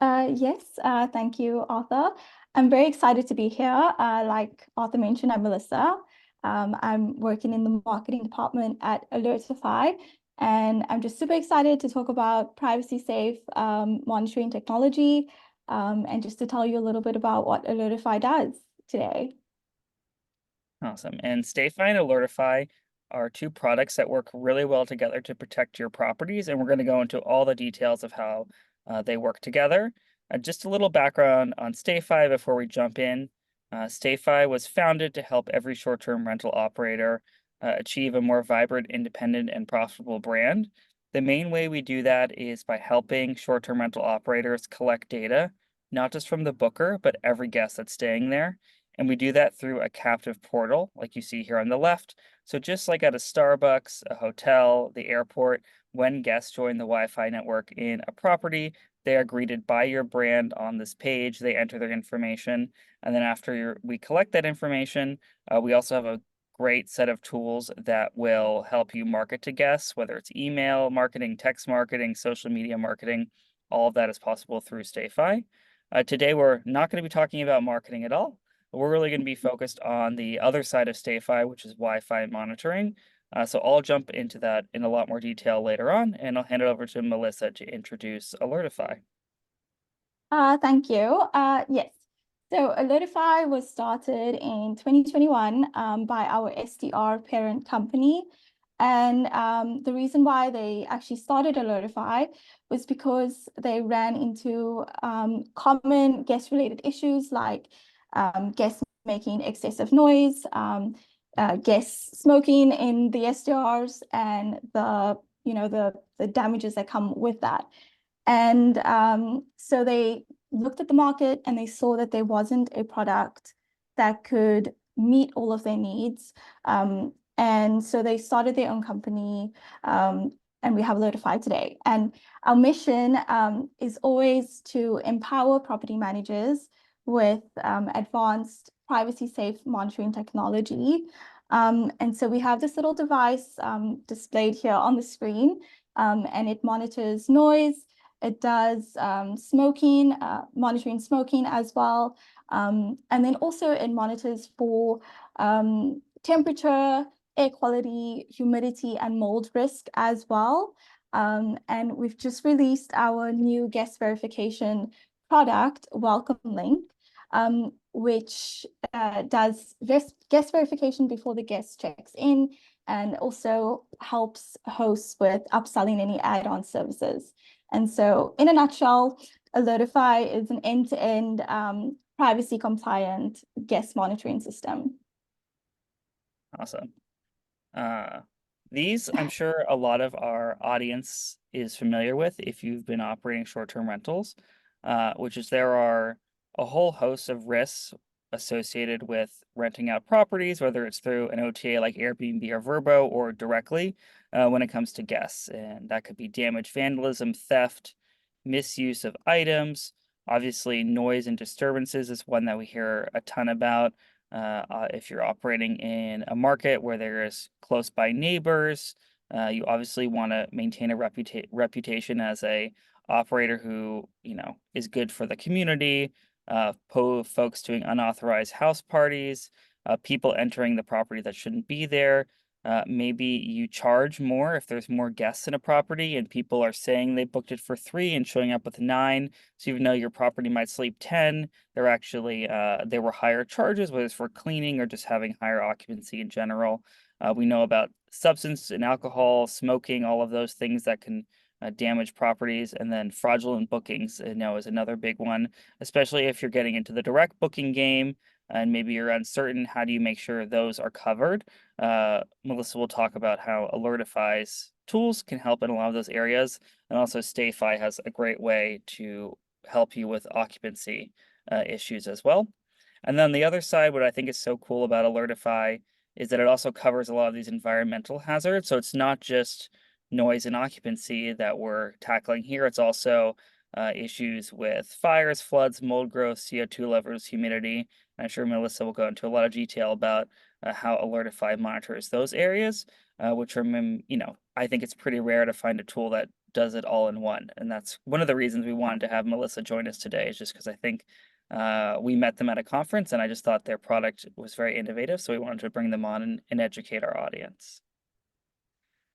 Yes, thank you, Arthur. I'm very excited to be here. Like Arthur mentioned, I'm Melissa. I'm working in the marketing department at Alertify, and I'm just super excited to talk about privacy safe monitoring technology, and just to tell you a little bit about what Alertify does today. Awesome. And StayFi and Alertify are two products that work really well together to protect your properties, and we're going to go into all the details of how they work together. Just a little background on StayFi before we jump in. StayFi was founded to help every short-term rental operator achieve a more vibrant, independent, and profitable brand. The main way we do that is by helping short-term rental operators collect data, not just from the booker, but every guest that's staying there. And we do that through a captive portal, like you see here on the left. So just like at a Starbucks, a hotel, the airport, when guests join the Wi-Fi network in a property, they are greeted by your brand on this page. They enter their information, and then after we collect that information, we also have a great set of tools that will help you market to guests, whether it's email marketing, text marketing, social media marketing. All of that is possible through StayFi. Today, we're not going to be talking about marketing at all. We're really going to be focused on the other side of StayFi, which is Wi-Fi monitoring. So I'll jump into that in a lot more detail later on, and I'll hand it over to Melissa to introduce Alertify. Thank you. Yes. So Alertify was started in 2021 by our SDR parent company. And the reason why they actually started Alertify was because they ran into common guest-related issues like guests making excessive noise, guests smoking in the SDRs, and the damages that come with that. And so they looked at the market and they saw that there wasn't a product that could meet all of their needs. And so they started their own company, and we have Alertify today. And our mission is always to empower property managers with advanced privacy safe monitoring technology. And so we have this little device displayed here on the screen, and it monitors noise. It does smoking, monitoring smoking as well. And then also it monitors for temperature, air quality, humidity, and mold risk as well. And we've just released our new guest verification product, Welcome Link, which does guest verification before the guest checks in and also helps hosts with upselling any add-on services. And so in a nutshell, Alertify is an end-to-end privacy compliant guest monitoring system. Awesome. Uh, these, I'm sure a lot of our audience is familiar with if you've been operating short-term rentals, which is there are a whole host of risks associated with renting out properties, whether it's through an OTA like Airbnb or Vrbo or directly when it comes to guests. And that could be damage, vandalism, theft, misuse of items. Obviously, noise and disturbances is one that we hear a ton about. If you're operating in a market where there is close by neighbors, you obviously want to maintain a reputation as a operator who, is good for the community, folks doing unauthorized house parties, people entering the property that shouldn't be there. Maybe you charge more if there's more guests in a property and people are saying they booked it for 3 and showing up with 9. So even though your property might sleep 10, they're actually there were higher charges, whether it's for cleaning or just having higher occupancy in general. We know about substance and alcohol, smoking, all of those things that can damage properties, and then fraudulent bookings, is another big one, especially if you're getting into the direct booking game and maybe you're uncertain. How do you make sure those are covered? Melissa will talk about how Alertify's tools can help in a lot of those areas, and also StayFi has a great way to help you with occupancy issues as well. And then the other side, what I think is so cool about Alertify is that it also covers a lot of these environmental hazards. So it's not just noise and occupancy that we're tackling here. It's also issues with fires, floods, mold growth, CO2 levels, humidity. And I'm sure Melissa will go into a lot of detail about how Alertify monitors those areas, which are, I think it's pretty rare to find a tool that does it all in one. And that's one of the reasons we wanted to have Melissa join us today, is just because I think we met them at a conference and I just thought their product was very innovative. So we wanted to bring them on and educate our audience.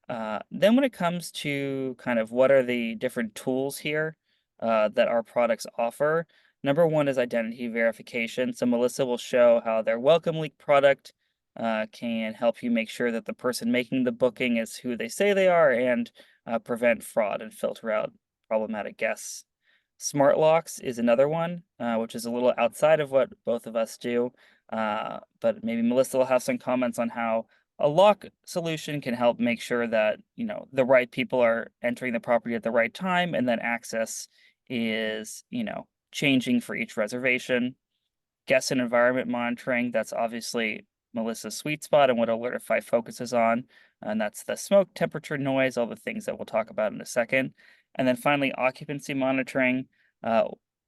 Then when it comes to kind of what are the different tools here that our products offer, number one is identity verification. So Melissa will show how their Welcome Link product can help you make sure that the person making the booking is who they say they are and prevent fraud and filter out problematic guests. Smart locks is another one, which is a little outside of what both of us do, but maybe Melissa will have some comments on how a lock solution can help make sure that, you know, the right people are entering the property at the right time, and then access is, you know, changing for each reservation. Guest and environment monitoring, that's obviously Melissa's sweet spot and what Alertify focuses on. And that's the smoke, temperature, noise, all the things that we'll talk about in a second. And then finally, occupancy monitoring.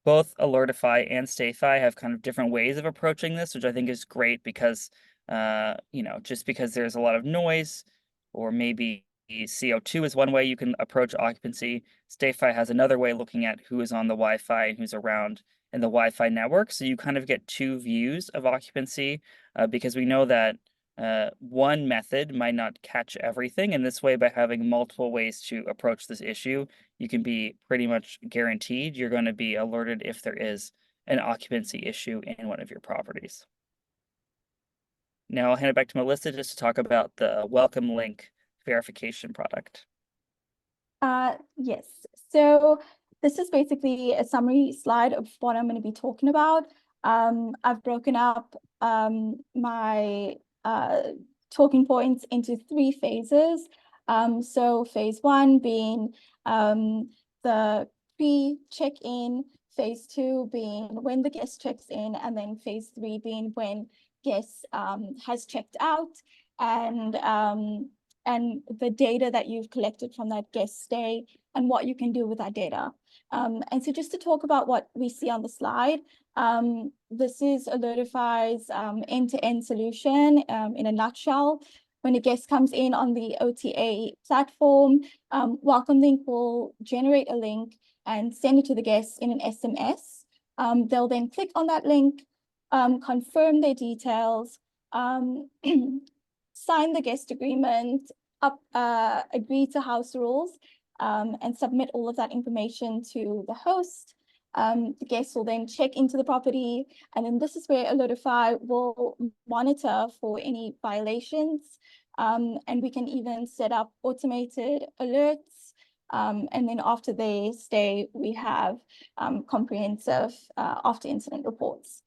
Both Alertify and StayFi have kind of different ways of approaching this, which I think is great because, you know, just because there's a lot of noise, or maybe CO2 is one way you can approach occupancy, StayFi has another way looking at who is on the Wi-Fi and who's around in the Wi-Fi network. So you kind of get two views of occupancy because we know that one method might not catch everything. And this way, by having multiple ways to approach this issue, you can be pretty much guaranteed you're going to be alerted if there is an occupancy issue in one of your properties. Now I'll hand it back to Melissa just to talk about the Welcome Link verification product. Yes. So this is basically a summary slide of what I'm going to be talking about. I've broken up my talking points into 3 phases. So phase 1 being the pre-check-in, phase 2 being when the guest checks in, and then phase 3 being when guest has checked out, and the data that you've collected from that guest stay and what you can do with that data. And so just to talk about what we see on the slide, this is Alertify's end-to-end solution in a nutshell. When a guest comes in on the OTA platform, Welcome Link will generate a link and send it to the guest in an SMS. They'll then click on that link, confirm their details, sign the guest agreement, agree to house rules, and submit all of that information to the host. The guest will then check into the property, and then this is where Alertify will monitor for any violations, and we can even set up automated alerts. And then after they stay, we have comprehensive after incident reports.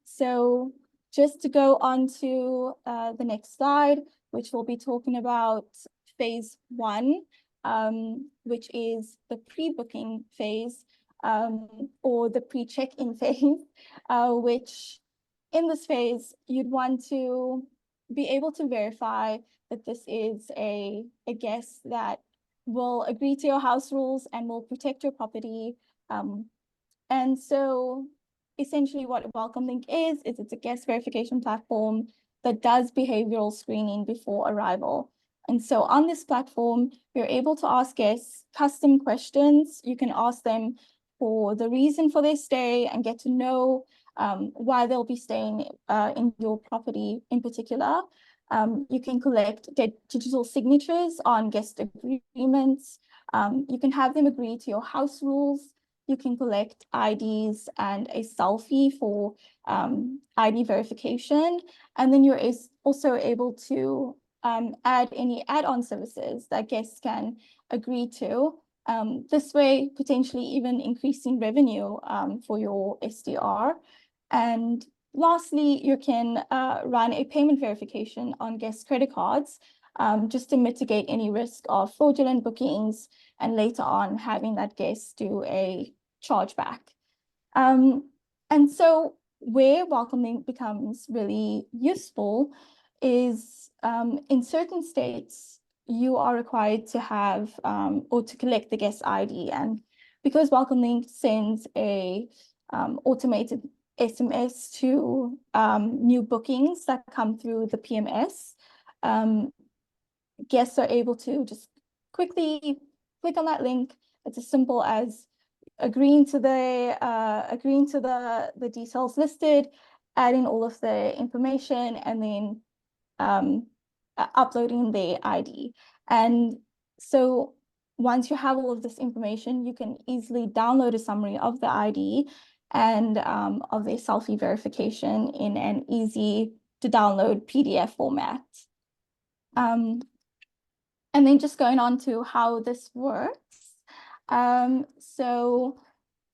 So just to go on to the next slide, which we'll be talking about phase 1, which is the pre-booking phase, or the pre-check-in phase, which in this phase, you'd want to be able to verify that this is a guest that will agree to your house rules and will protect your property. And so essentially what Welcome Link is it's a guest verification platform that does behavioral screening before arrival. And so on this platform, you're able to ask guests custom questions. You can ask them for the reason for their stay and get to know why they'll be staying in your property in particular. You can collect digital signatures on guest agreements. You can have them agree to your house rules. You can collect IDs and a selfie for ID verification. And then you're also able to add any add-on services that guests can agree to. This way, potentially even increasing revenue for your SDR. And lastly, you can run a payment verification on guest credit cards just to mitigate any risk of fraudulent bookings and later on having that guest do a chargeback. And so where Welcome Link becomes really useful is in certain states, you are required to have or to collect the guest ID. And because Welcome Link sends a automated SMS to new bookings that come through the PMS, guests are able to just quickly click on that link. It's as simple as agreeing to the details listed, adding all of the information, and then uploading the ID. And so once you have all of this information, you can easily download a summary of the ID and of their selfie verification in an easy to download PDF format. And then just going on to how this works. So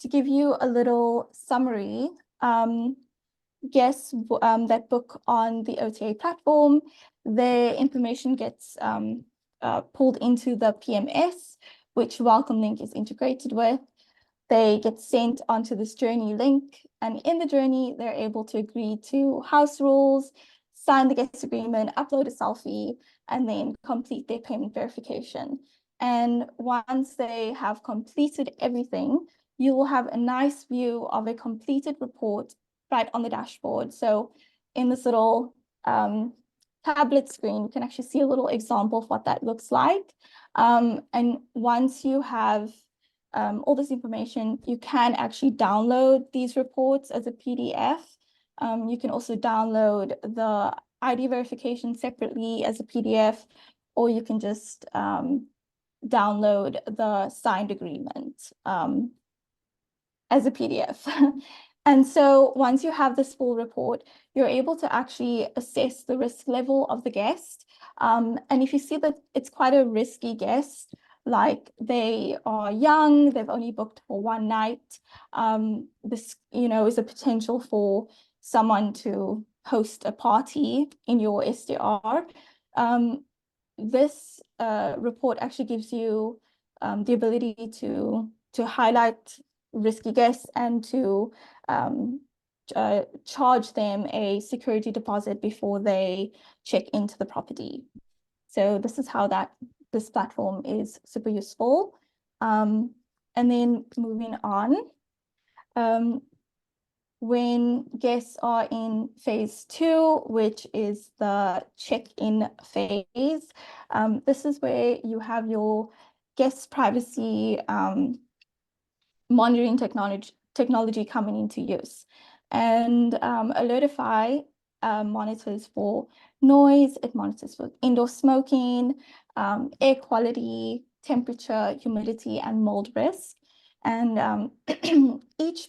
to give you a little summary, guests that book on the OTA platform, their information gets pulled into the PMS, which Welcome Link is integrated with. They get sent onto this journey link, and in the journey, they're able to agree to house rules, sign the guest agreement, upload a selfie, and then complete their payment verification. And once they have completed everything, you will have a nice view of a completed report right on the dashboard. So in this little tablet screen, you can actually see a little example of what that looks like. And once you have all this information, you can actually download these reports as a PDF. You can also download the ID verification separately as a PDF, or you can just download the signed agreement as a PDF. And so once you have this full report, you're able to actually assess the risk level of the guest. And if you see that it's quite a risky guest, like they are young, they've only booked for one night, this, is a potential for someone to host a party in your SDR. This report actually gives you the ability to highlight risky guests and to charge them a security deposit before they check into the property. So this is how this platform is super useful. And then moving on, when guests are in phase 2, which is the check-in phase, this is where you have your guest privacy monitoring technology coming into use. And Alertify monitors for noise, it monitors for indoor smoking, air quality, temperature, humidity, and mold risk. And each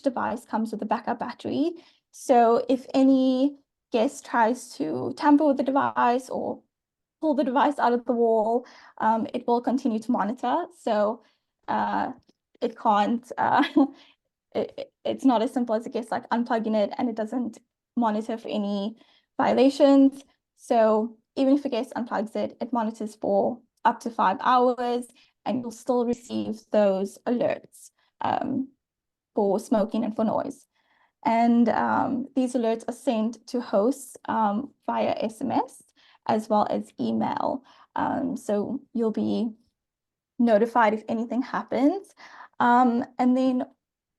device comes with a backup battery. So if any guest tries to tamper with the device or pull the device out of the wall, it will continue to monitor. So it can't, it's not as simple as a guest like unplugging it, and it doesn't monitor for any violations. So even if a guest unplugs it, it monitors for up to 5 hours, and you'll still receive those alerts for smoking and for noise. And these alerts are sent to hosts via SMS as well as email. So you'll be notified if anything happens. And then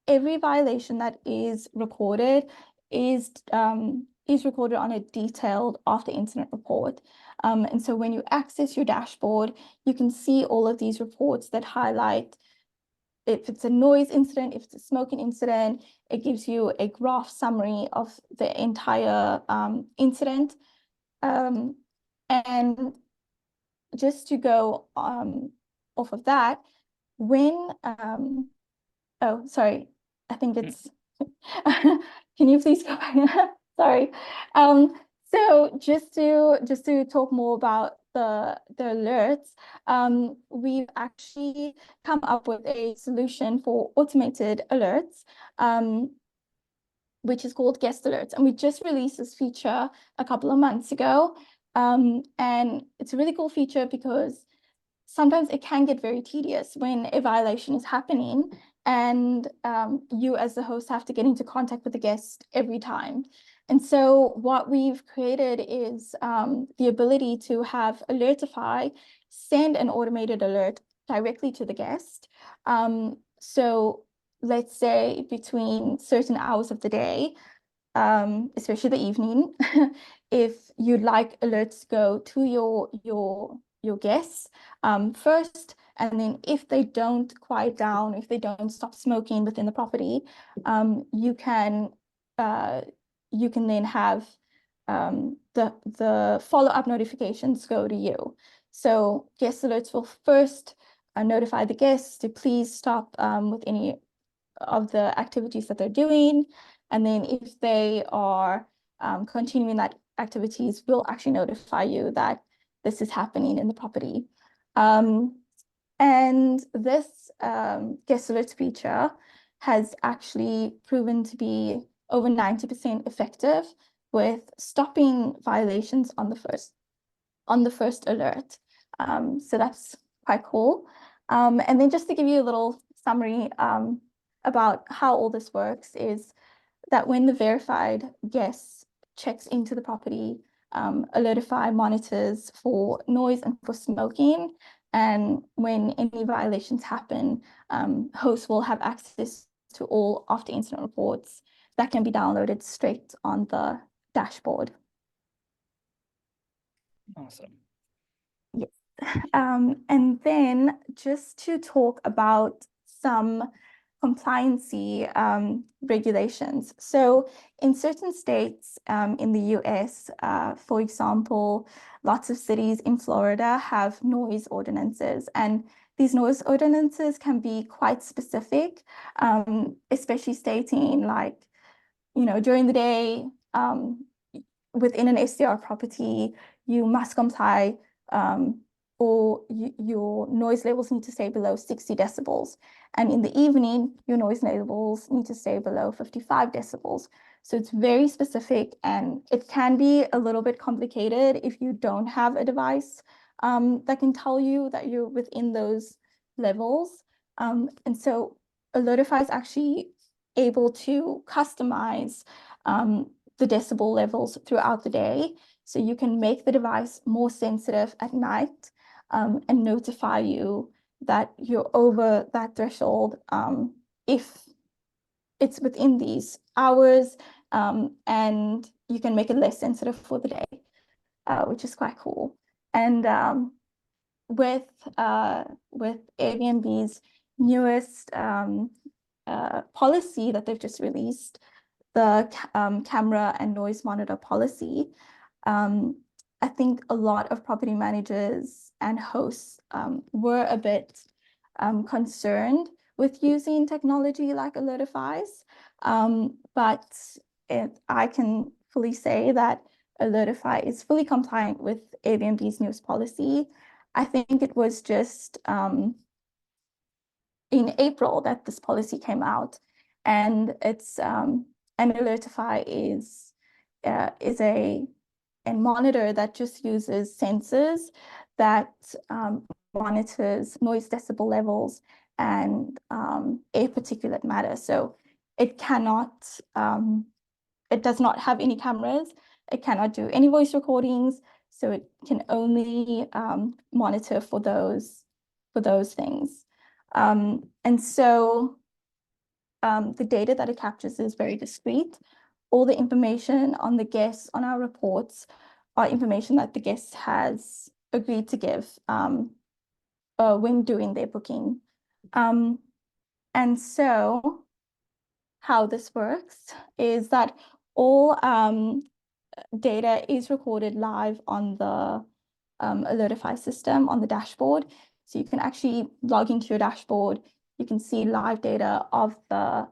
every violation that is recorded is recorded on a detailed after incident report. And so when you access your dashboard, you can see all of these reports that highlight if it's a noise incident, if it's a smoking incident. It gives you a graph summary of the entire incident. And just to go off of that, when oh, sorry, I think it's can you please go back? Sorry. So just to talk more about the alerts, we've actually come up with a solution for automated alerts, which is called guest alerts. And we just released this feature a couple of months ago. And it's a really cool feature because sometimes it can get very tedious when a violation is happening and you as the host have to get into contact with the guest every time. And so what we've created is the ability to have Alertify send an automated alert directly to the guest. So let's say between certain hours of the day, especially the evening, if you'd like alerts to go to your guests, first And then if they don't quiet down, if they don't stop smoking within the property, you can then have the follow-up notifications go to you. So guest alerts will first notify the guests to please stop with any of the activities that they're doing. And then if they are continuing that activities, we'll actually notify you that this is happening in the property. And this guest alerts feature has actually proven to be over 90% effective with stopping violations on the first alert. So that's quite cool. And then just to give you a little summary about how all this works is that when the verified guest checks into the property, Alertify monitors for noise and for smoking. And when any violations happen, hosts will have access to all after incident reports that can be downloaded straight on the dashboard. Awesome. Yes. And then just to talk about some compliancy regulations. So in certain states in the US, for example, lots of cities in Florida have noise ordinances, and these noise ordinances can be quite specific, especially stating like, during the day, within an SDR property, you must comply or your noise levels need to stay below 60 decibels. And in the evening, your noise levels need to stay below 55 decibels. So it's very specific, and it can be a little bit complicated if you don't have a device that can tell you that you're within those levels. And so Alertify is actually able to customize the decibel levels throughout the day. So you can make the device more sensitive at night and notify you that you're over that threshold if it's within these hours, and you can make it less sensitive for the day, which is quite cool. And with Airbnb's newest policy that they've just released, the camera and noise monitor policy, I think a lot of property managers and hosts were a bit concerned with using technology like Alertify's, but I can fully say that Alertify is fully compliant with Airbnb's newest policy. I think it was just in April that this policy came out, and it's and Alertify is a monitor that just uses sensors that monitors noise decibel levels and air particulate matter. So it cannot, it does not have any cameras. It cannot do any voice recordings. So it can only monitor for those things. And so the data that it captures is very discreet. All the information on the guests on our reports are information that the guest has agreed to give when doing their booking. And so how this works is that all data is recorded live on the Alertify system on the dashboard. So you can actually log into your dashboard. You can see live data of the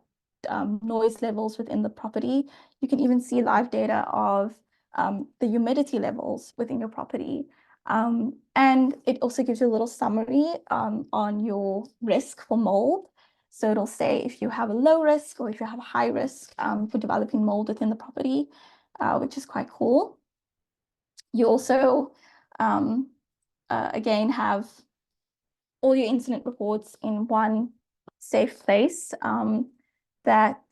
noise levels within the property. You can even see live data of the humidity levels within your property. And it also gives you a little summary on your risk for mold. So it'll say if you have a low risk or if you have a high risk for developing mold within the property, which is quite cool. You also, again, have all your incident reports in one safe place that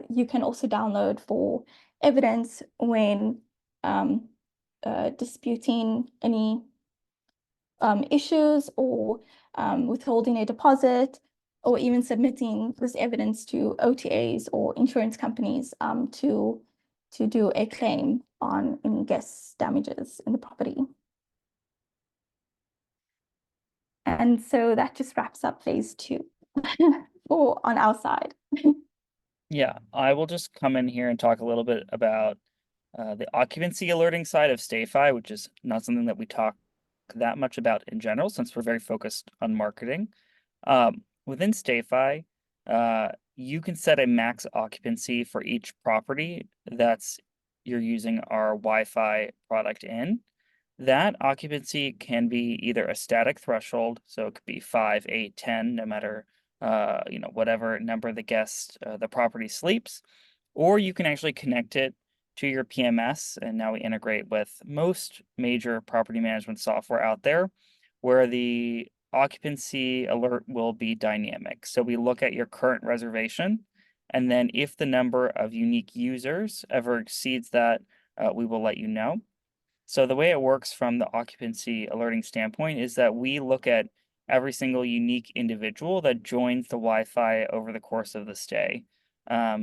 you can also download for evidence when disputing any issues or withholding a deposit, or even submitting this evidence to OTAs or insurance companies to do a claim on any guest damages in the property. And so that just wraps up phase 2 for on our side. Yeah, I will just come in here and talk a little bit about the occupancy alerting side of StayFi, which is not something that we talk that much about in general, since we're very focused on marketing. Within StayFi, you can set a max occupancy for each property that's you're using our Wi-Fi product in. That occupancy can be either a static threshold, so it could be 5, 8, 10, no matter whatever number the guest the property sleeps, or you can actually connect it to your PMS, and now we integrate with most major property management software out there, where the occupancy alert will be dynamic. So we look at your current reservation, and then if the number of unique users ever exceeds that, we will let you know. So the way it works from the occupancy alerting standpoint is that we look at every single unique individual that joins the Wi-Fi over the course of the stay.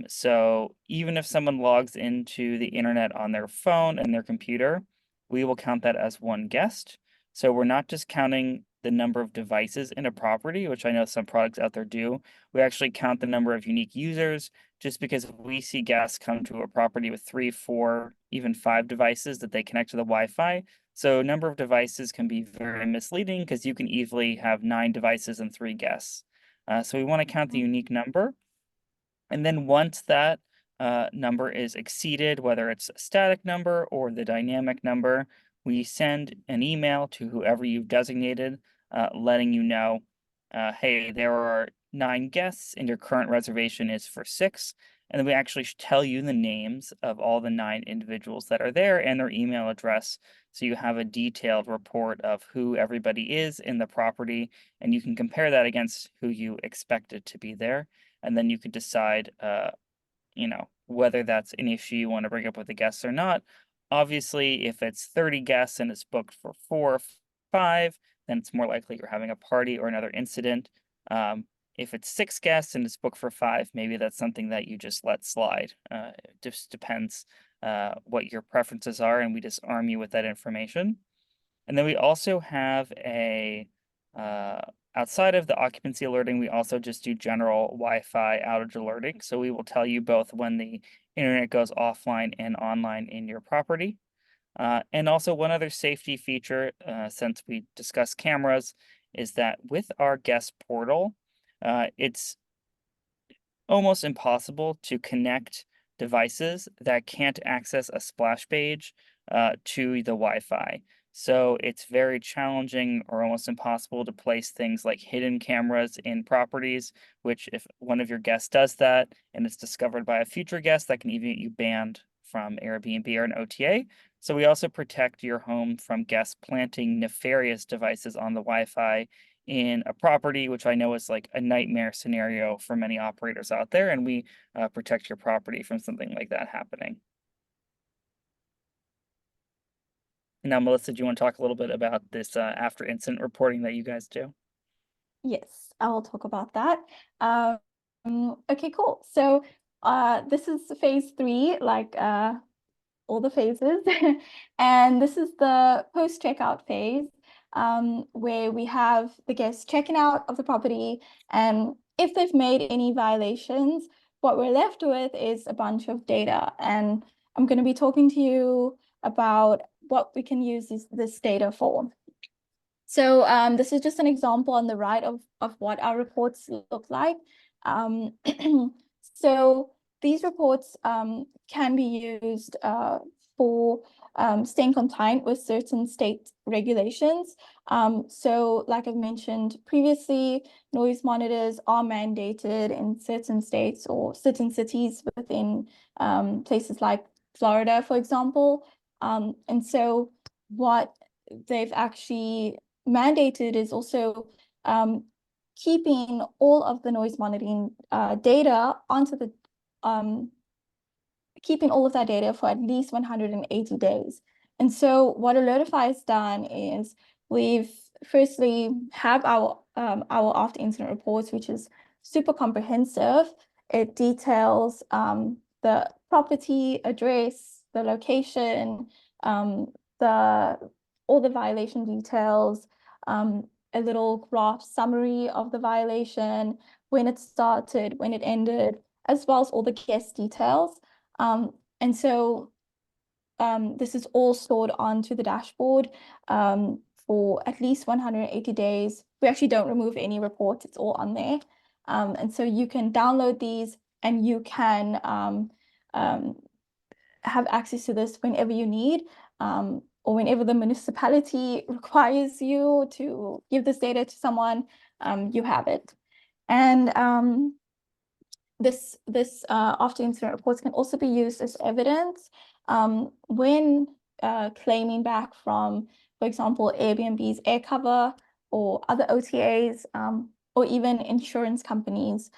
So even if someone logs into the internet on their phone and their computer, we will count that as one guest. So we're not just counting the number of devices in a property, which I know some products out there do. We actually count the number of unique users, just because if we see guests come to a property with 3, 4, even 5 devices that they connect to the Wi-Fi. So number of devices can be very misleading because you can easily have 9 devices and 3 guests. So we want to count the unique number. And then once that number is exceeded, whether it's a static number or the dynamic number, we send an email to whoever you've designated, letting you know, hey, there are 9 guests and your current reservation is for 6. And then we actually tell you the names of all the 9 individuals that are there and their email address. So you have a detailed report of who everybody is in the property, and you can compare that against who you expected to be there. And then you could decide, whether that's an issue you want to bring up with the guests or not. Obviously, if it's 30 guests and it's booked for 4 or 5, then it's more likely you're having a party or another incident. If it's 6 guests and it's booked for 5, maybe that's something that you just let slide. It just depends what your preferences are, and we just arm you with that information. And then we also have outside of the occupancy alerting, we also just do general Wi-Fi outage alerting. So we will tell you both when the internet goes offline and online in your property. And also one other safety feature, since we discussed cameras, is that with our guest portal, it's almost impossible to connect devices that can't access a splash page to the Wi-Fi. So it's very challenging or almost impossible to place things like hidden cameras in properties, which if one of your guests does that and it's discovered by a future guest, that can even get you banned from Airbnb or an OTA. So we also protect your home from guests planting nefarious devices on the Wi-Fi in a property, which I know is like a nightmare scenario for many operators out there, and we protect your property from something like that happening. Now, Melissa, do you want to talk a little bit about this after incident reporting that you guys do? Yes, I will talk about that. Okay, cool. So this is phase 3, like all the phases. And this is the post-checkout phase, where we have the guests checking out of the property. And if they've made any violations, what we're left with is a bunch of data. And I'm going to be talking to you about what we can use this data for. So this is just an example on the right of what our reports look like. So these reports can be used for staying compliant with certain state regulations. So like I've mentioned previously, noise monitors are mandated in certain states or certain cities within places like Florida, for example. And so what they've actually mandated is also keeping all of the noise monitoring data onto the keeping all of that data for at least 180 days. And so what Alertify has done is we've firstly have our after incident reports, which is super comprehensive. It details the property address, the location, the all the violation details, a little graph summary of the violation, when it started, when it ended, as well as all the guest details. And so this is all stored onto the dashboard for at least 180 days. We actually don't remove any reports, it's all on there. And so you can download these and you can have access to this whenever you need, or whenever the municipality requires you to give this data to someone, you have it. And this after incident reports can also be used as evidence when claiming back from, for example, Airbnb's air cover or other OTAs, or even insurance companies.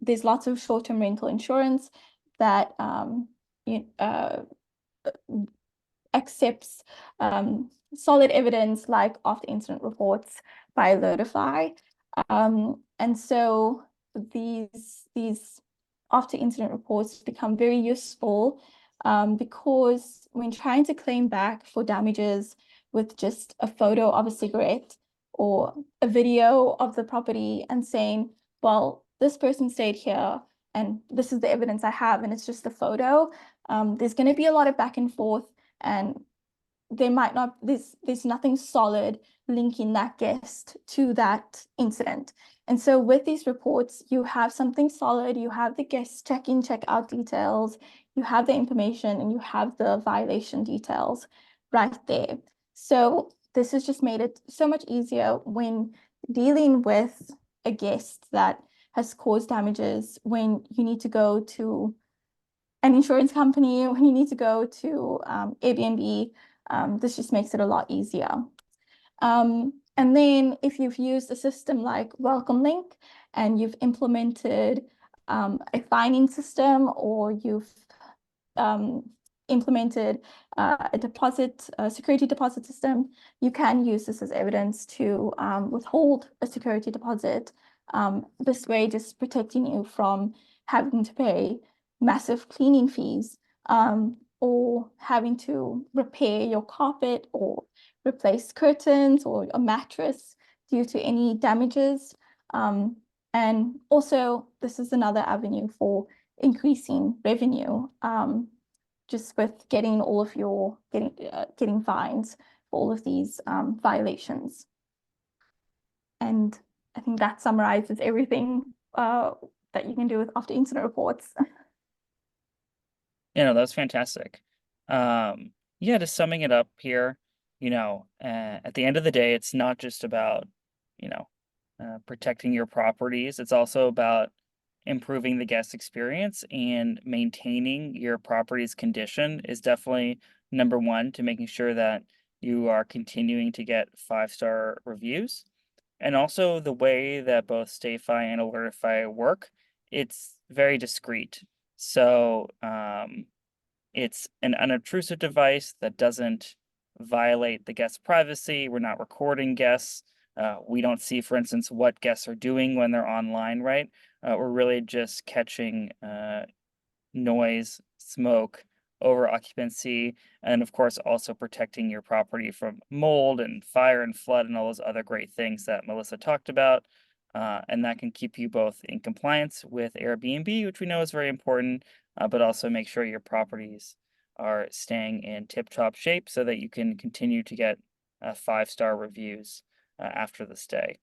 There's lots of short-term rental insurance that accepts solid evidence like after incident reports by Alertify. And so these after incident reports become very useful because when trying to claim back for damages with just a photo of a cigarette or a video of the property and saying, well, this person stayed here and this is the evidence I have and it's just a photo, there's going to be a lot of back and forth, and there might not, there's nothing solid linking that guest to that incident. And so with these reports, you have something solid, you have the guest check-in, check-out details, you have the information, and you have the violation details right there. So this has just made it so much easier when dealing with a guest that has caused damages, when you need to go to an insurance company, when you need to go to Airbnb. This just makes it a lot easier. And then if you've used a system like Welcome Link and you've implemented a fining system, or you've implemented a security deposit system, you can use this as evidence to withhold a security deposit. This way, just protecting you from having to pay massive cleaning fees, or having to repair your carpet or replace curtains or a mattress due to any damages. And also, this is another avenue for increasing revenue, just with getting all of your getting fines for all of these violations. And I think that summarizes everything that you can do with after incident reports. Yeah, no, that's fantastic. Yeah, just summing it up here, at the end of the day, it's not just about, protecting your properties. It's also about improving the guest experience, and maintaining your property's condition is definitely number one to making sure that you are continuing to get 5-star reviews. And also the way that both StayFi and Alertify work, it's very discreet. So it's an unobtrusive device that doesn't violate the guest's privacy. We're not recording guests. We don't see, for instance, what guests are doing when they're online, right? We're really just catching noise, smoke, over occupancy, and of course also protecting your property from mold and fire and flood and all those other great things that Melissa talked about. And that can keep you both in compliance with Airbnb, which we know is very important, but also make sure your properties are staying in tip-top shape so that you can continue to get 5-star reviews after the stay.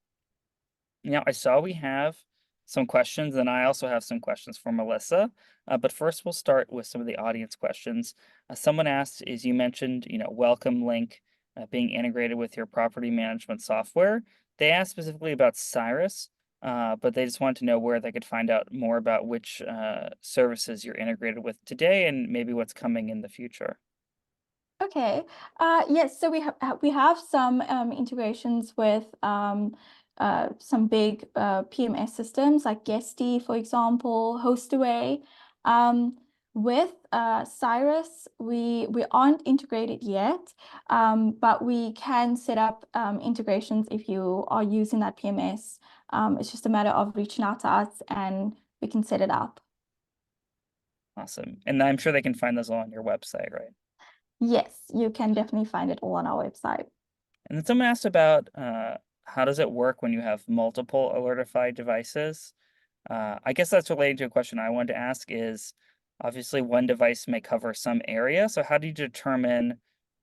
Now, I saw we have some questions, and I also have some questions for Melissa. But first, we'll start with some of the audience questions. Someone asked, as you mentioned, Welcome Link being integrated with your property management software. They asked specifically about Cyrus, but they just wanted to know where they could find out more about which services you're integrated with today and maybe what's coming in the future. Okay. Yes, so we have some integrations with some big PMS systems like Guesty, for example, Hostaway. With Cyrus, we aren't integrated yet, but we can set up integrations if you are using that PMS. It's just a matter of reaching out to us and we can set it up. Awesome. And I'm sure they can find those all on your website, right? Yes, you can definitely find it all on our website. And then someone asked about how does it work when you have multiple Alertify devices? I guess that's relating to a question I wanted to ask is obviously one device may cover some area. So how do you determine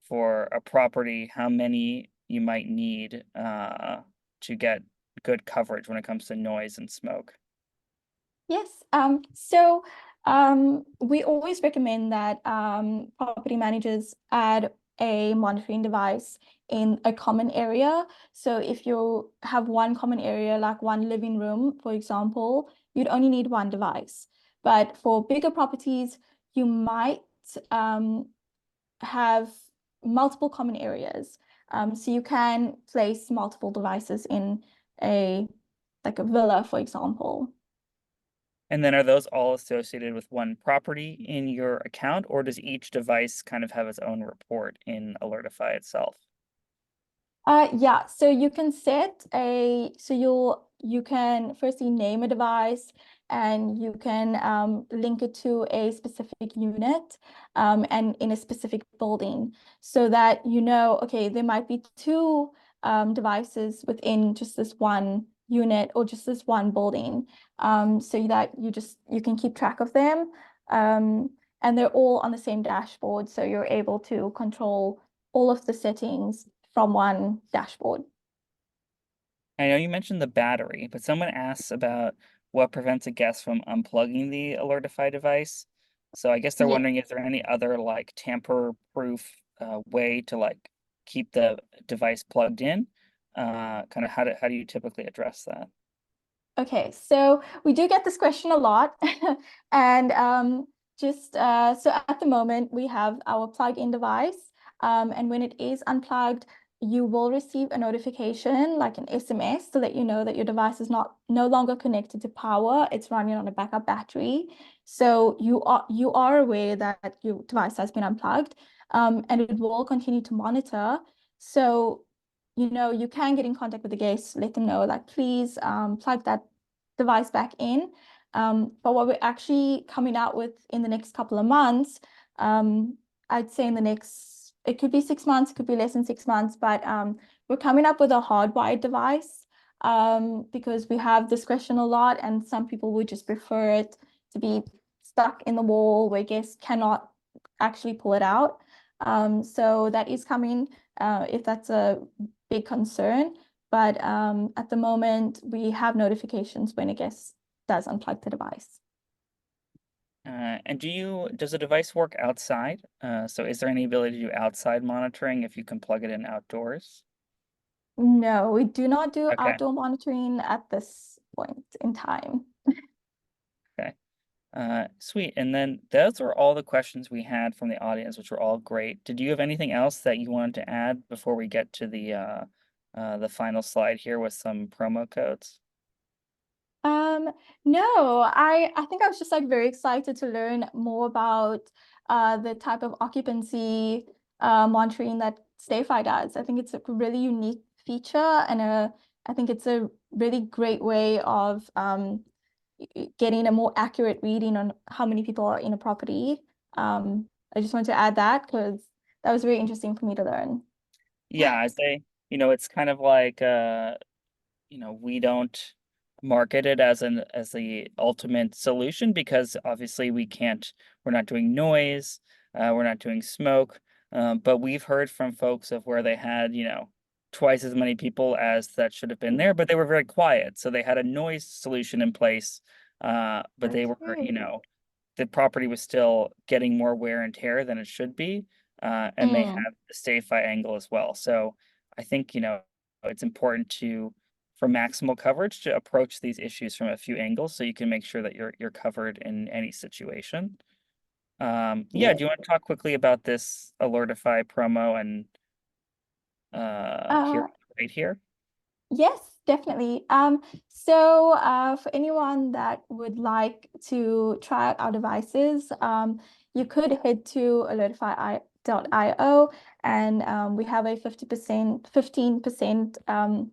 for a property how many you might need to get good coverage when it comes to noise and smoke? Yes. We always recommend that property managers add a monitoring device in a common area. So if you have one common area, like one living room, for example, you'd only need one device. But for bigger properties, you might have multiple common areas. So you can place multiple devices in a like a villa, for example. And then are those all associated with one property in your account, or does each device kind of have its own report in Alertify itself? Yeah, so you can you can firstly name a device and you can link it to a specific unit and in a specific building so that you know, okay, there might be two devices within just this one unit or just this one building so that you can keep track of them and they're all on the same dashboard so you're able to control all of the settings from one dashboard. I know you mentioned the battery, but someone asks about what prevents a guest from unplugging the Alertify device. So I guess they're Yeah. wondering, is there any other like tamper-proof way to like keep the device plugged in? Kind of how do you typically address that? Okay, so we do get this question a lot. And so at the moment, we have our plug-in device. And when it is unplugged, you will receive a notification, like an SMS, to let you know that your device is no longer connected to power. It's running on a backup battery. So you are aware that your device has been unplugged, and it will continue to monitor. So you can get in contact with the guests, let them know, like, please plug that device back in. But what we're actually coming out with in the next couple of months, I'd say it could be 6 months, it could be less than 6 months, but we're coming up with a hardwired device because we have discretion a lot, and some people would just prefer it to be stuck in the wall where guests cannot actually pull it out. So that is coming if that's a big concern. But at the moment, we have notifications when a guest does unplug the device. And does the device work outside? So is there any ability to do outside monitoring if you can plug it in outdoors? No, we do not do Okay. outdoor monitoring at this point in time. Okay. Sweet. And then those were all the questions we had from the audience, which were all great. Did you have anything else that you wanted to add before we get to the final slide here with some promo codes? Um, no, I think I was just like very excited to learn more about the type of occupancy monitoring that StayFi does. I think it's a really unique feature and I think it's a really great way of getting a more accurate reading on how many people are in a property. I just wanted to add that because that was very interesting for me to learn. Yeah, I say, it's kind of like we don't market it as the ultimate solution because obviously we're not doing noise, we're not doing smoke. But we've heard from folks of where they had, twice as many people as that should have been there, but they were very quiet. So they had a noise solution in place, but they were, Okay. the property was still getting more wear and tear than it should be. And they Mm, have the StayFi angle as well. So I think, it's important for maximal coverage to approach these issues from a few angles so you can make sure that you're covered in any situation. Yeah, yeah. do you want to talk quickly about this Alertify promo and here Uh, right here? Yes, definitely. For anyone that would like to try out our devices, you could head to alertify.io and we have a 15%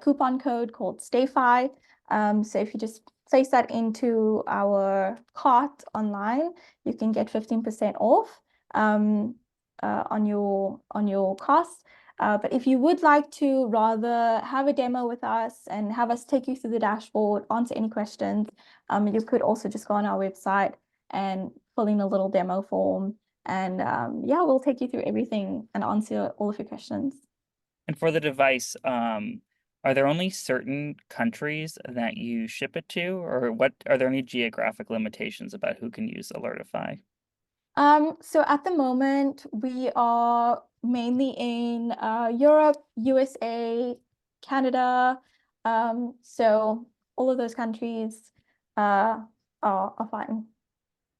coupon code called StayFi. So if you just place that into our cart online, you can get 15% off on your cost. But if you would like to rather have a demo with us and have us take you through the dashboard, answer any questions, you could also just go on our website and fill in a little demo form. And yeah, we'll take you through everything and answer all of your questions. And for the device, are there only certain countries that you ship it to, or what are there any geographic limitations about who can use Alertify? So at the moment, we are mainly in Europe, USA, Canada. So all of those countries are fine.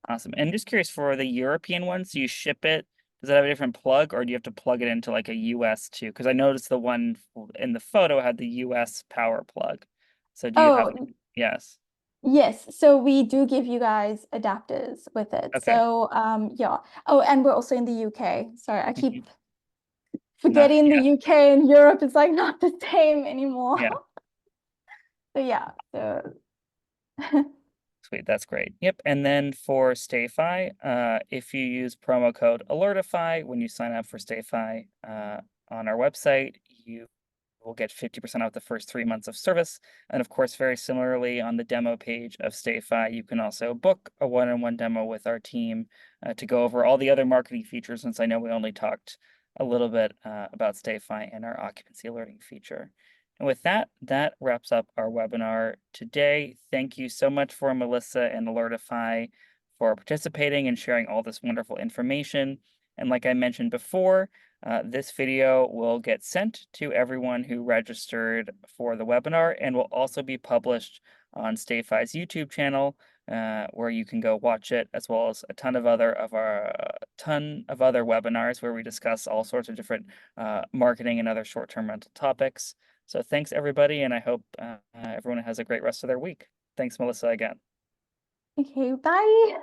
Awesome. And just curious for the European ones, do you ship it? Does it have a different plug, or do you have to plug it into like a US too? Because I noticed the one in the photo had the US power plug. So do you have, Oh, yes. yes. So we do give you guys adapters with it. Okay. So yeah. Oh, and we're also in the UK. Sorry, I Mhm. keep Not, forgetting the yeah, UK and Europe is like not the same anymore. yeah. So yeah. So Sweet, that's great. Yep. And then for StayFi, if you use promo code Alertify when you sign up for StayFi on our website, you will get 50% off the first 3 months of service. And of course, very similarly on the demo page of StayFi, you can also book a one-on-one demo with our team to go over all the other marketing features, since I know we only talked a little bit about StayFi and our occupancy alerting feature. And with that, that wraps up our webinar today. Thank you so much for Melissa and Alertify for participating and sharing all this wonderful information. And like I mentioned before, this video will get sent to everyone who registered for the webinar and will also be published on StayFi's YouTube channel, where you can go watch it, as well as a ton of other webinars where we discuss all sorts of different marketing and other short-term rental topics. So thanks everybody, and I hope everyone has a great rest of their week. Thanks, Melissa, again. okay, bye.